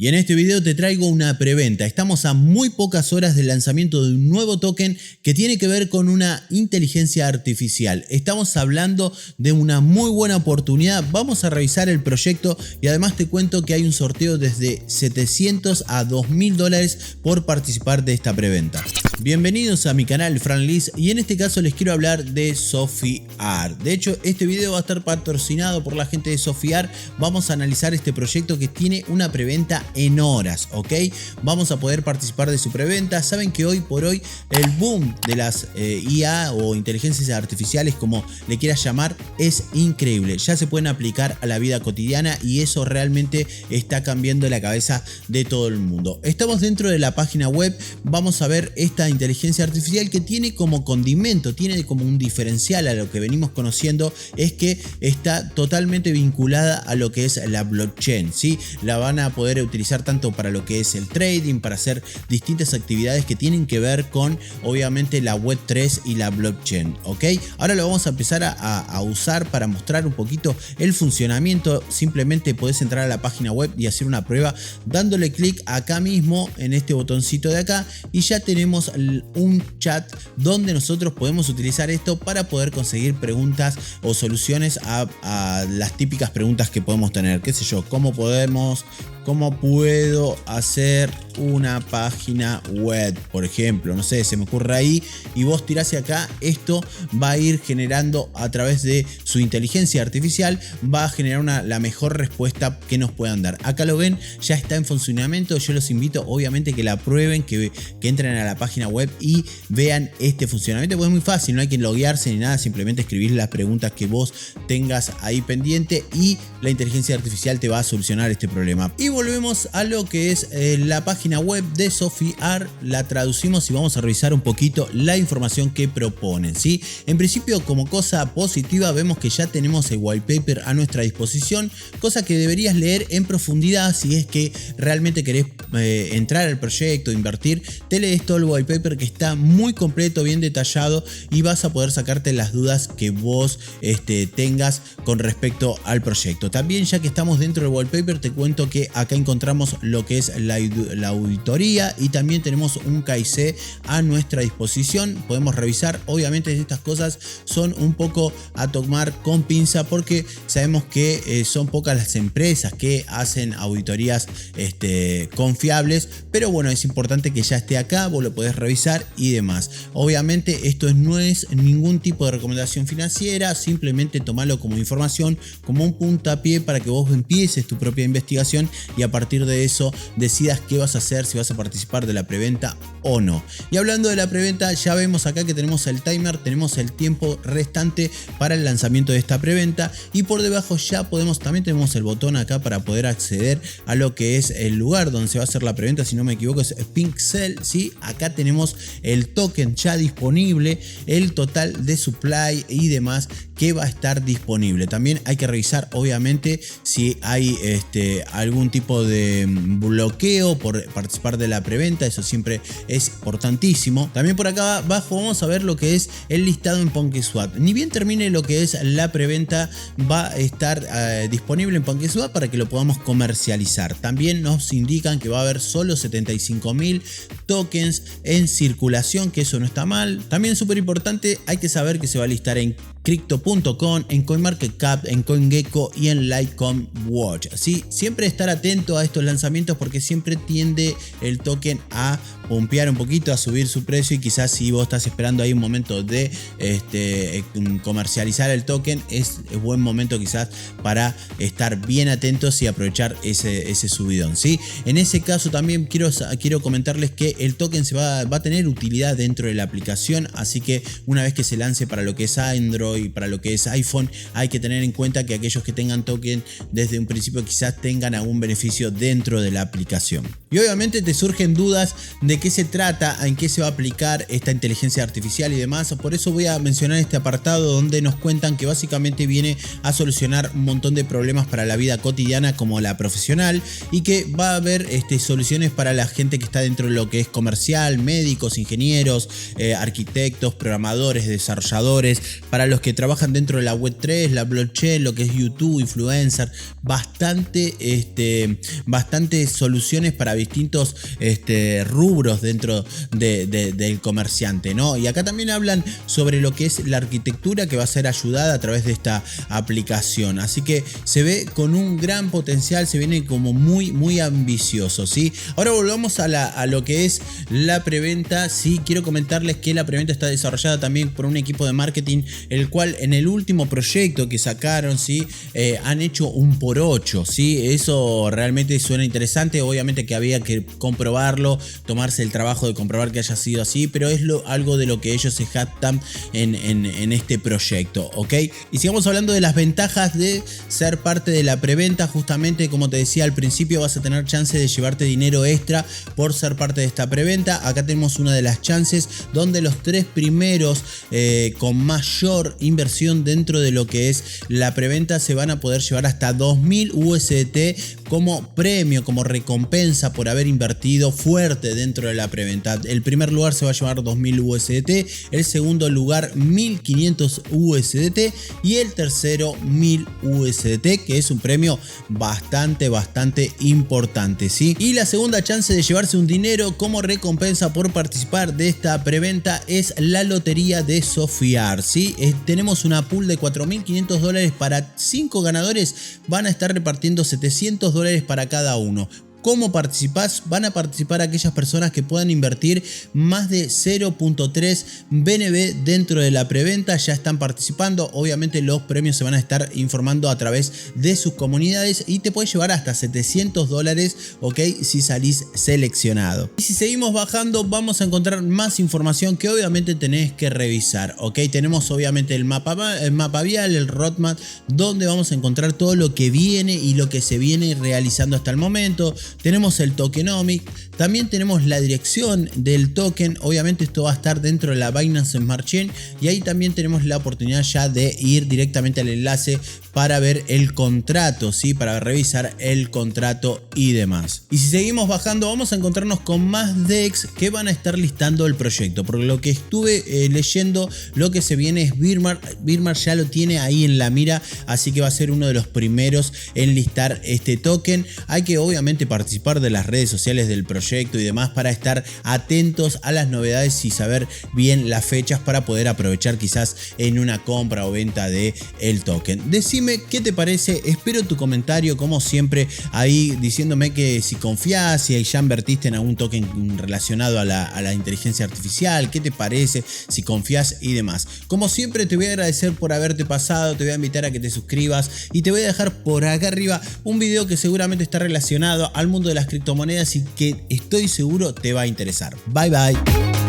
Y en este video te traigo una preventa. Estamos a muy pocas horas del lanzamiento de un nuevo token que tiene que ver con una inteligencia artificial. Estamos hablando de una muy buena oportunidad. Vamos a revisar el proyecto y además te cuento que hay un sorteo desde 700 a 2000 dólares por participar de esta preventa. Bienvenidos a mi canal Fran Liz y en este caso les quiero hablar de SofiAR. De hecho, este video va a estar patrocinado por la gente de SofiAR. Vamos a analizar este proyecto que tiene una preventa en horas, ¿ok? Vamos a poder participar de su preventa. Saben que hoy por hoy el boom de las IA o inteligencias artificiales, como le quieras llamar, es increíble. Ya se pueden aplicar a la vida cotidiana y eso realmente está cambiando la cabeza de todo el mundo. Estamos dentro de la página web. Vamos a ver esta inteligencia artificial que tiene como condimento, tiene como un diferencial a lo que venimos conociendo, es que está totalmente vinculada a lo que es la blockchain, ¿sí? La van a poder utilizar tanto para lo que es el trading, para hacer distintas actividades que tienen que ver con, obviamente, la web 3 y la blockchain, ¿ok? Ahora lo vamos a empezar a usar para mostrar un poquito el funcionamiento. Simplemente podés entrar a la página web y hacer una prueba dándole clic acá mismo en este botoncito de acá y ya tenemos un chat donde nosotros podemos utilizar esto para poder conseguir preguntas o soluciones a las típicas preguntas que podemos tener. Qué sé yo, ¿cómo puedo hacer una página web? Por ejemplo, no sé, se me ocurre ahí y vos tirás hacia acá. Esto va a ir generando a través de su inteligencia artificial, va a generar la mejor respuesta que nos puedan dar. Acá lo ven, ya está en funcionamiento. Yo los invito obviamente que la prueben, que entren a la página web y vean este funcionamiento, porque es muy fácil, no hay que loguearse ni nada, simplemente escribir las preguntas que vos tengas ahí pendiente y la inteligencia artificial te va a solucionar este problema. Y volvemos a lo que es la página web de SofiAR, la traducimos y vamos a revisar un poquito la información que proponen, ¿sí? En principio, como cosa positiva, vemos que ya tenemos el white paper a nuestra disposición, cosa que deberías leer en profundidad si es que realmente querés entrar al proyecto, invertir. Te lees todo el white paper que está muy completo, bien detallado y vas a poder sacarte las dudas que vos tengas con respecto al proyecto. También, ya que estamos dentro del white paper, te cuento que acá encontramos lo que es la auditoría y también tenemos un KIC a nuestra disposición. Podemos revisar. Obviamente estas cosas son un poco a tomar con pinza porque sabemos que son pocas las empresas que hacen auditorías confiables, pero bueno, es importante que ya esté acá, vos lo podés revisar y demás. Obviamente esto no es ningún tipo de recomendación financiera, simplemente tomalo como información, como un puntapié para que vos empieces tu propia investigación y a partir de eso decidas qué vas a hacer, si vas a participar de la preventa o no. Y hablando de la preventa, ya vemos acá que tenemos el timer, tenemos el tiempo restante para el lanzamiento de esta preventa y por debajo también tenemos el botón acá para poder acceder a lo que es el lugar donde se va a hacer la preventa. Si no me equivoco es Pinkcell, ¿sí? Acá tenemos el token ya disponible, el total de supply y demás que va a estar disponible. También hay que revisar obviamente si hay algún tipo de bloqueo por participar de la preventa, eso siempre es importantísimo. También por acá abajo vamos a ver lo que es el listado en PancakeSwap. Ni bien termine lo que es la preventa, va a estar disponible en PancakeSwap para que lo podamos comercializar. También nos indican que va a haber solo 75.000 tokens en circulación, que eso no está mal. También súper importante, hay que saber que se va a listar en Crypto.com, en CoinMarketCap, en CoinGecko y en Litecoin Watch. ¿Sí? Siempre estar atento a estos lanzamientos porque siempre tiende el token a pompear un poquito, a subir su precio y quizás si vos estás esperando ahí un momento de comercializar el token, es buen momento quizás para estar bien atentos y aprovechar ese subidón, ¿sí? En ese caso también quiero comentarles que el token va a tener utilidad dentro de la aplicación, así que una vez que se lance para lo que es Android y para lo que es iPhone, hay que tener en cuenta que aquellos que tengan token desde un principio quizás tengan algún beneficio dentro de la aplicación. Y obviamente te surgen dudas de qué se trata, en qué se va a aplicar esta inteligencia artificial y demás. Por eso voy a mencionar este apartado donde nos cuentan que básicamente viene a solucionar un montón de problemas para la vida cotidiana como la profesional y que va a haber soluciones para la gente que está dentro de lo que es comercial, médicos, ingenieros, arquitectos, programadores, desarrolladores, para los los que trabajan dentro de la Web3, la blockchain, lo que es YouTube, influencer, bastante soluciones para distintos rubros dentro del comerciante, ¿no? Y acá también hablan sobre lo que es la arquitectura que va a ser ayudada a través de esta aplicación. Así que se ve con un gran potencial, se viene como muy ambicioso, ¿sí? Ahora volvamos a lo que es la preventa. Sí, quiero comentarles que la preventa está desarrollada también por un equipo de marketing, el cual en el último proyecto que sacaron, ¿sí? Han hecho un por 8, ¿sí? Eso realmente suena interesante. Obviamente que había que comprobarlo, tomarse el trabajo de comprobar que haya sido así, pero es algo de lo que ellos se jactan en este proyecto, ¿ok? Y sigamos hablando de las ventajas de ser parte de la preventa. Justamente como te decía al principio, vas a tener chance de llevarte dinero extra por ser parte de esta preventa. Acá tenemos una de las chances donde los 3 primeros con mayor inversión dentro de lo que es la preventa se van a poder llevar hasta 2000 USDT como premio, como recompensa por haber invertido fuerte dentro de la preventa. El primer lugar se va a llevar 2000 USDT, el segundo lugar 1500 USDT y el tercero 1000 USDT, que es un premio bastante importante, ¿sí? Y la segunda chance de llevarse un dinero como recompensa por participar de esta preventa es la lotería de Sofiar, ¿sí? Tenemos una pool de $4500 para 5 ganadores, van a estar repartiendo $700 para cada uno. ¿Cómo participás? Van a participar aquellas personas que puedan invertir más de 0.3 BNB dentro de la preventa. Ya están participando. Obviamente los premios se van a estar informando a través de sus comunidades y te puedes llevar hasta $700, ¿ok? Si salís seleccionado. Y si seguimos bajando vamos a encontrar más información que obviamente tenés que revisar, ¿ok? Tenemos obviamente el mapa vial, el roadmap, donde vamos a encontrar todo lo que viene y lo que se viene realizando hasta el momento. Tenemos el tokenomic, también tenemos la dirección del token. Obviamente esto va a estar dentro de la Binance Smart Chain y ahí también tenemos la oportunidad ya de ir directamente al enlace para ver el contrato, ¿sí? Para revisar el contrato y demás. Y si seguimos bajando vamos a encontrarnos con más DEX que van a estar listando el proyecto. Por lo que estuve leyendo, lo que se viene es Bitmart. Bitmart ya lo tiene ahí en la mira, así que va a ser uno de los primeros en listar este token. Hay que obviamente participar de las redes sociales del proyecto y demás para estar atentos a las novedades y saber bien las fechas para poder aprovechar quizás en una compra o venta de el token. Decime qué te parece, espero tu comentario como siempre ahí diciéndome que si confías, si ya invertiste en algún token relacionado a la inteligencia artificial, qué te parece, si confías y demás. Como siempre te voy a agradecer por haberte pasado, te voy a invitar a que te suscribas y te voy a dejar por acá arriba un video que seguramente está relacionado al mundo de las criptomonedas y que estoy seguro te va a interesar. Bye bye.